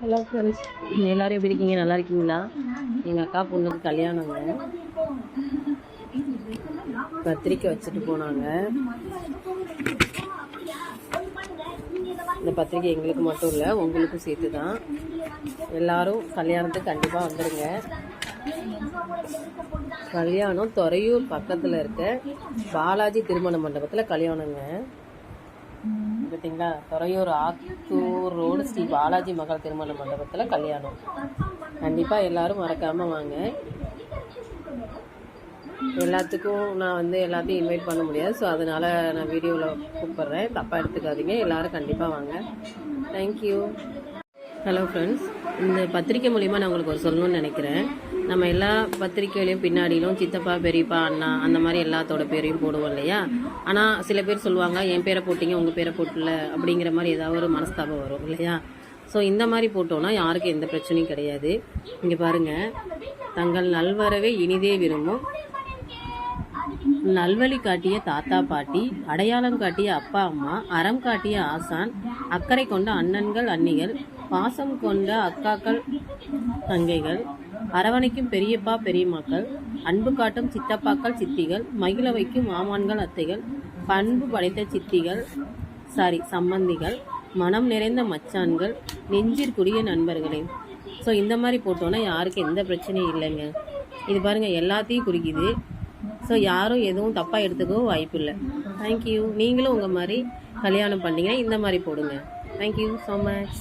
Hello friends, எல்லோரும் எப்படி இருக்கீங்க? நல்லா இருக்கீங்களா? எங்கள் அக்கா பொண்ணுக்கு கல்யாணங்க. பத்திரிக்கை வச்சுட்டு போனாங்க. இந்த பத்திரிக்கை எங்களுக்கு மட்டும் இல்லை, உங்களுக்கும் சேர்த்து தான். எல்லோரும் கல்யாணத்துக்கு கண்டிப்பாக வந்துடுங்க. கல்யாணம் துறையூர் பக்கத்தில் இருக்க பாலாஜி திருமண மண்டபத்தில் கல்யாணங்க. பார்த்தீங்களா, துறையூர் ஆத்தூர் ரோடு ஸ்ரீ பாலாஜி மகள் திருமண மண்டபத்தில் கல்யாணம். கண்டிப்பாக எல்லோரும் மறக்காமல் வாங்க. எல்லாத்துக்கும் நான் எல்லாத்தையும் இன்வைட் பண்ண முடியாது, ஸோ அதனால் நான் வீடியோவில் கூப்பிட்றேன், தப்பாக எடுத்துக்காதீங்க. எல்லோரும் கண்டிப்பாக வாங்க. தேங்க்யூ. ஹலோ ஃப்ரெண்ட்ஸ், இந்த பத்திரிக்கை மூலிமா நான் உங்களுக்கு ஒரு சொல்லணும்னு நினைக்கிறேன். நம்ம எல்லா பத்திரிக்கையிலையும் பின்னாடியிலும் சித்தப்பா, பெரியப்பா, அண்ணா அந்த மாதிரி எல்லாத்தோட பேரையும் போடுவோம் இல்லையா? ஆனால் சில பேர் சொல்லுவாங்க, என் பேரை போட்டிங்க உங்கள் பேரை போட்டல அப்படிங்கிற மாதிரி ஏதாவது ஒரு மனஸ்தாபம் வரும் இல்லையா? ஸோ இந்த மாதிரி போட்டோன்னா யாருக்கும் எந்த பிரச்சனையும் கிடையாது. இங்கே பாருங்கள், தங்கள் நல்வரவே இனிதே விரும்பும் நல்வழி காட்டிய தாத்தா பாட்டி, அடையாளம் காட்டிய அப்பா அம்மா, அறம் காட்டிய ஆசான், அக்கறை கொண்ட அண்ணன்கள் அண்ணிகள், பாசம் கொண்ட அக்காக்கள் தங்கைகள், அரவணைக்கும் பெரியப்பா பெரியம்மாக்கள், அன்பு காட்டும் சித்தப்பாக்கள் சித்திகள், மகிழ வைக்கும் மாமான்கள் அத்தைகள், பண்பு படைத்த சித்திகள் சம்பந்திகள், மனம் நிறைந்த மச்சான்கள், நெஞ்சிற்குரிய நண்பர்களே. ஸோ இந்த மாதிரி போட்டோன்னா யாருக்கும் எந்த பிரச்சனையும் இல்லைங்க. இது பாருங்கள், எல்லாத்தையும் குறிக்குது. ஸோ யாரும் எதுவும் தப்பாக எடுத்துக்கவும் வாய்ப்பு இல்லை. தேங்க்யூ. நீங்களும் உங்கள் மாதிரி கல்யாணம் பண்ணிங்கன்னா இந்த மாதிரி போடுங்க. Thank you so much.